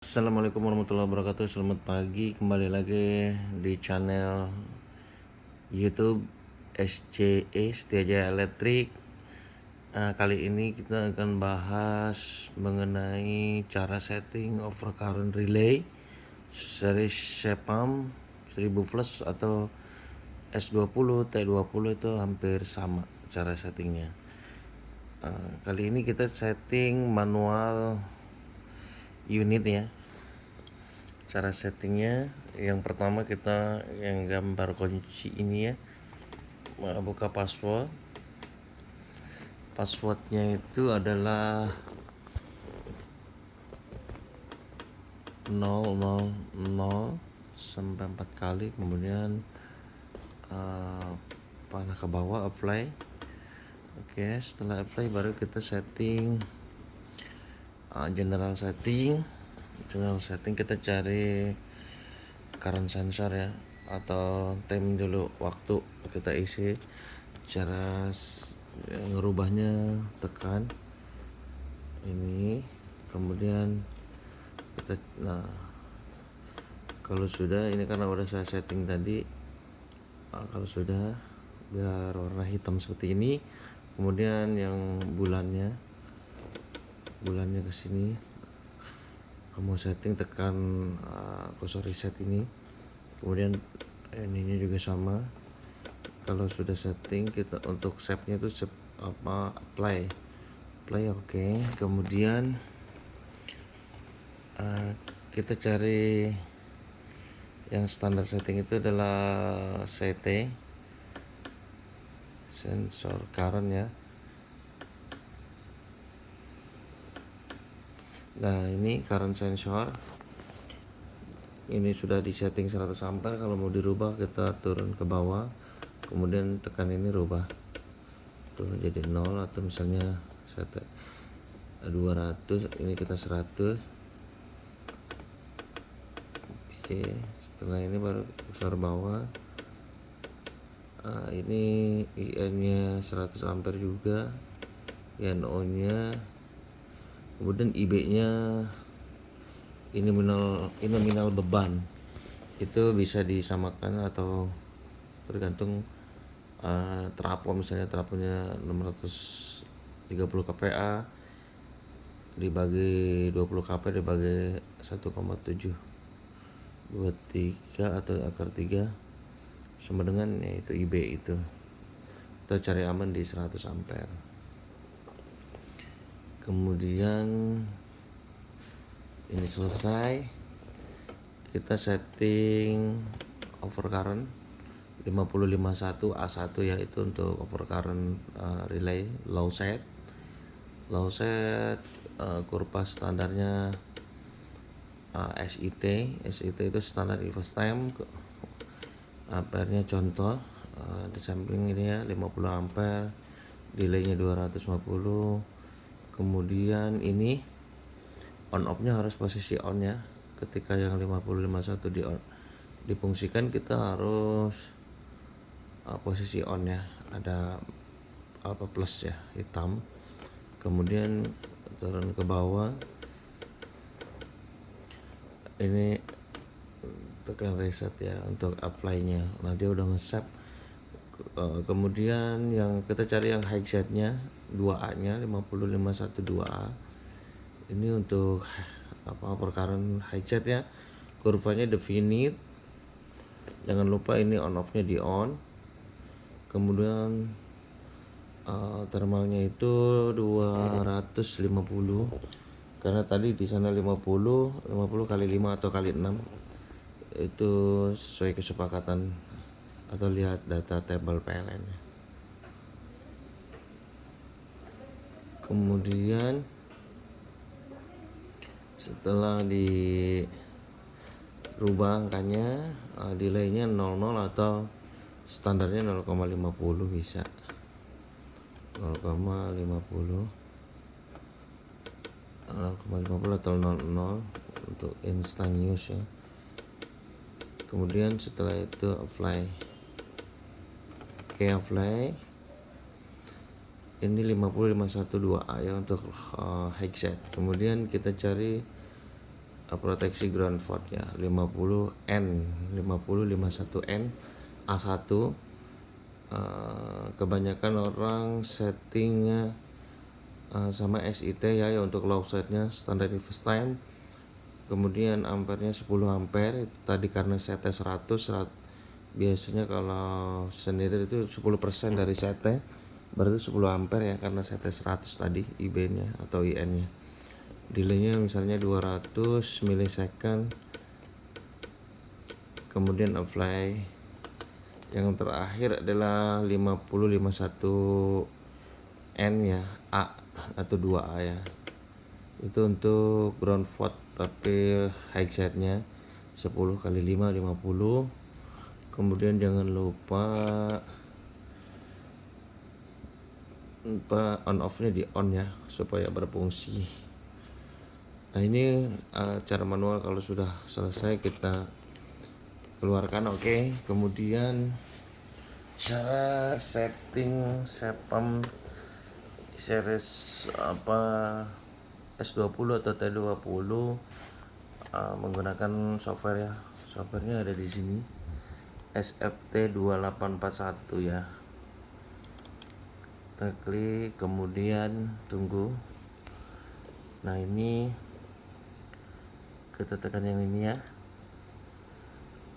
Assalamualaikum warahmatullahi wabarakatuh. Selamat pagi, kembali lagi di channel YouTube SCE Setia Jaya Elektrik. Kali ini kita akan bahas mengenai cara setting overcurrent relay seri Sepam 1000 plus atau S20 T20 itu hampir sama cara settingnya. Kali ini kita setting manual unit ya. Cara settingnya, yang pertama kita yang gambar kunci ini ya, buka passwordnya itu adalah 000 sampai 4 kali, kemudian panah ke bawah, apply. Oke, setelah apply baru kita setting general setting kita cari current sensor ya, atau time dulu, waktu kita isi. Cara ngerubahnya tekan ini, kemudian kita kalau sudah, ini karena udah saya setting tadi, kalau sudah biar warna hitam seperti ini, kemudian yang bulannya ke sini kamu setting, tekan kursor reset ini, kemudian ininya juga sama. Kalau sudah setting, kita untuk save-nya itu apply. Oke. Kemudian kita cari yang standar setting itu adalah CT, sensor current ya. Nah, ini current sensor ini sudah di setting 100 ampere. Kalau mau dirubah kita turun ke bawah, kemudian tekan ini, rubah tuh jadi 0, atau misalnya set 200, ini kita 100. Oke, setelah ini baru kursor bawah. Ini IN nya 100 ampere juga, NO nya, kemudian IB nya ini nominal beban, itu bisa disamakan atau tergantung trapo. Misalnya traponya 630 kPa dibagi 20 kP dibagi 1,723 atau akar 3 sama dengan yaitu IB itu. Kita cari aman di 100 ampere. Kemudian ini selesai, kita setting overcurrent 5051 A1 ya, itu untuk overcurrent relay low set. Kurva standarnya SIT itu standar reverse time. Ampere-nya contoh di samping ini ya, 50 ampere, delay-nya 250. Kemudian ini on off-nya harus posisi on ya. Ketika yang 5051 difungsikan, kita harus posisi on ya, ada plus ya, hitam. Kemudian turun ke bawah, ini tekan reset ya untuk apply-nya. Nah, dia udah nge-save. Kemudian yang kita cari yang high set-nya 2A nya 50512 2A. Ini untuk overcurrent high set ya, kurvanya definite. Jangan lupa ini on off nya di on. Kemudian thermalnya itu 250, karena tadi di sana 50 kali 5 atau kali 6, itu sesuai kesepakatan atau lihat data tabel PLN nya. Kemudian setelah dirubah angkanya, delay-nya 00 atau standarnya 0,50 bisa 0,50 atau 00 untuk instantaneous ya. Kemudian setelah itu apply. Oke, apply. Ini 50512A ya untuk high set. Kemudian kita cari proteksi ground fault ya, 50N 5051N A1. Kebanyakan orang settingnya sama SIT ya, untuk low setnya standar reverse time. Kemudian ampernya 10 ampere tadi, karena setnya 100 biasanya kalau sendiri itu 10% dari setnya, berarti 10 ampere ya, karena setnya 100 tadi IB nya atau IN nya. Delaynya misalnya 200 milisecond. Kemudian apply. Yang terakhir adalah 5051N ya, A atau 2A ya. Itu untuk ground fault, tapi high setnya 10 kali 5 50. Kemudian jangan lupa on off nya di on ya, supaya berfungsi. Nah ini cara manual. Kalau sudah selesai kita keluarkan. Oke. Kemudian cara setting Sepam series S20 atau T20 menggunakan software ya. Softwarenya ada di sini, SFT 2841 ya. Kita klik, kemudian tunggu. Nah ini kita tekan yang ini ya,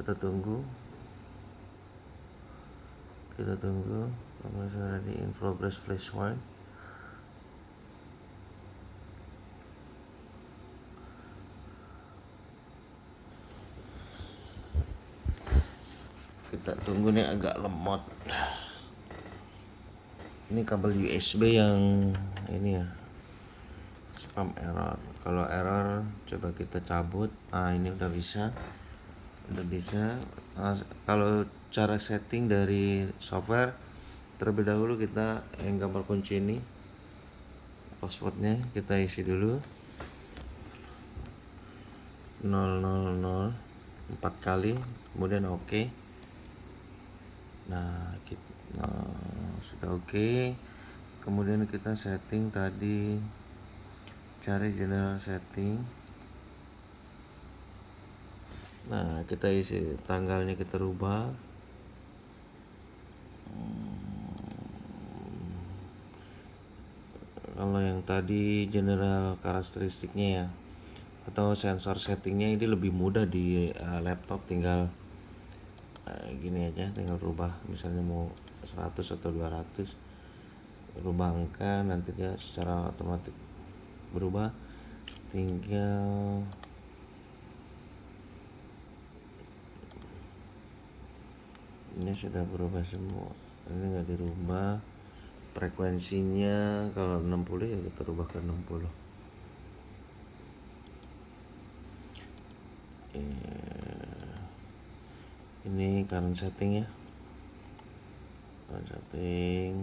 kita tunggu kalau sudah di in progress flash one. Kita tunggu nih, agak lemot. Ini kabel USB yang ini ya, spam error. Kalau error coba kita cabut. Ini udah bisa. Kalau cara setting dari software, terlebih dahulu kita yang gambar kunci ini, passwordnya kita isi dulu 000 4 kali, kemudian oke. Nah sudah oke. Kemudian kita setting tadi, cari general setting. Nah kita isi tanggalnya, kita rubah. Kalau yang tadi general karakteristiknya ya, atau sensor settingnya, ini lebih mudah di laptop. Tinggal gini aja, tinggal rubah misalnya mau 100 atau 200, rubah angka, nanti dia secara otomatis berubah. Tinggal ini sudah berubah semua, ini nggak dirubah. Frekuensinya kalau 60 ya kita rubah ke 60. Oke. Ini current setting ya, current setting.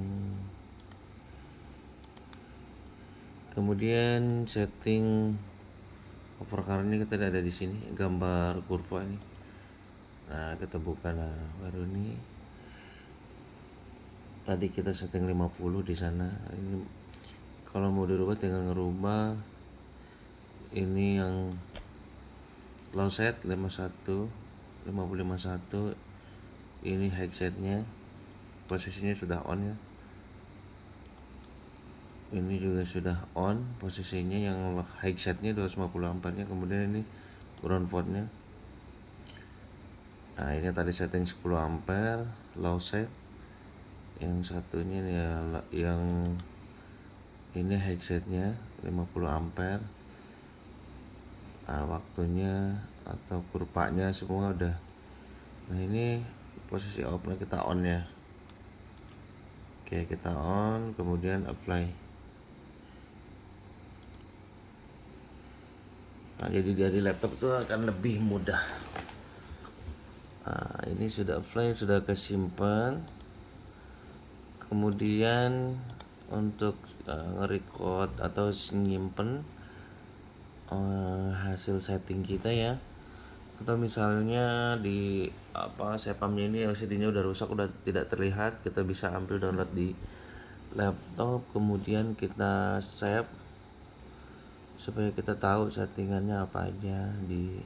Kemudian setting overcurrent ini kita ada di sini, gambar kurva ini. Nah kita buka, baru ini. Tadi kita setting 50 di sana. Ini kalau mau dirubah tinggal ngerubah. Ini yang low set 5051. Ini high setnya, posisinya sudah on ya. Ini juga sudah on posisinya. Yang high setnya 250 ampere, kemudian ini ground faultnya. Nah ini tadi setting 10 ampere low set. Yang satunya ya, yang ini high setnya 50 ampere. Waktunya atau kurvanya semua udah. Nah ini posisi off-nya kita on ya. Oke, kita on, kemudian apply. Nah jadi dari laptop itu akan lebih mudah. Ini sudah apply, sudah kesimpan. Kemudian untuk nge-record atau nyimpen hasil setting kita ya, atau misalnya di Sepamnya ini LCD-nya udah rusak, udah tidak terlihat, kita bisa ambil download di laptop, kemudian kita save supaya kita tahu settingannya apa aja di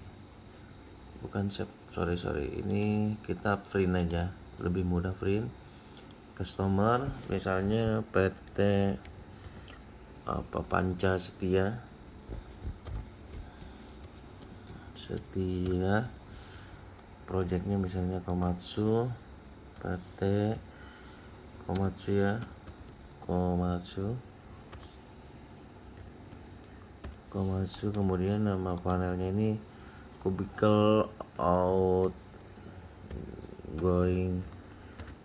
bukan sorry ini kita print aja, lebih mudah print. Customer misalnya PT apa Panca Setia projectnya misalnya Komatsu, PT Komatsu ya, Komatsu, kemudian nama panelnya ini cubicle outgoing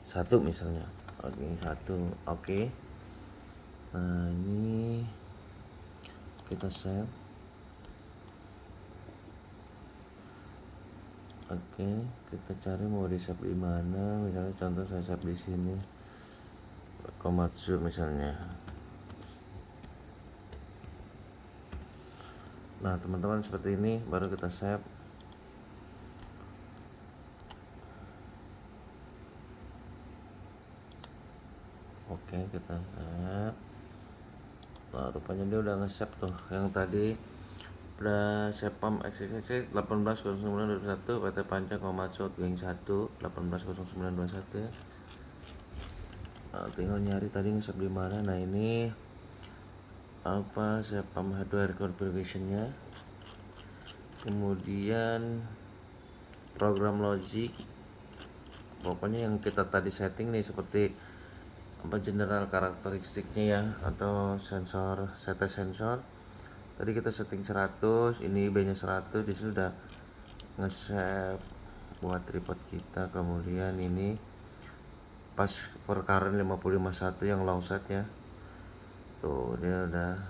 1 misalnya, outgoing 1. Oke. Nah ini kita save. Oke, kita cari mau di save di mana. Misalnya contoh saya save di sini, Komatsu misalnya. Nah teman-teman, seperti ini baru kita save. Oke, kita save. Nah rupanya dia udah nge-save tuh. Yang tadi udah Sepam XXX 180921 PT Panca Komatsu Outgoing 1 180921. Nah, tinggal nyari tadi nge-save di mana. Nah ini apa Sepam hardware configuration-nya, kemudian program logic, pokoknya yang kita tadi setting nih seperti apa general karakteristiknya ya, atau sensor sensor tadi kita setting 100, ini IB nya 100. Di sini udah nge-save buat tripod kita. Kemudian ini pas per current 551 yang low set ya, tuh dia udah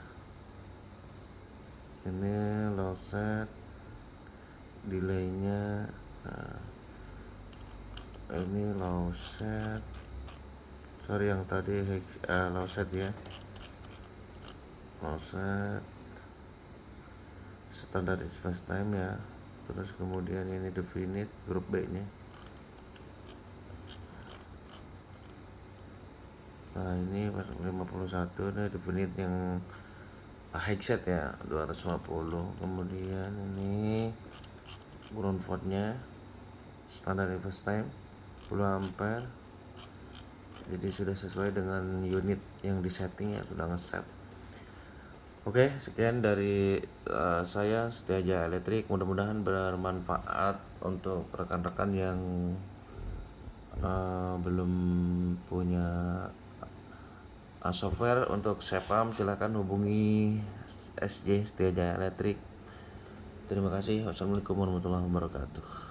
ini low set, delaynya. Nah, ini low set, sorry yang tadi low set ya, low set standar response time ya. Terus kemudian ini definite grup B nya. Nah ini 51 nih definite yang high set ya 250. Kemudian ini ground fault nya standar response time 10 ampere, jadi sudah sesuai dengan unit yang disetting ya, sudah nge-save. Oke, sekian dari saya Setia Jaya Elektrik. Mudah-mudahan bermanfaat untuk rekan-rekan yang belum punya software untuk Sepam. Silahkan hubungi SJ Setia Jaya Elektrik. Terima kasih. Wassalamualaikum warahmatullahi wabarakatuh.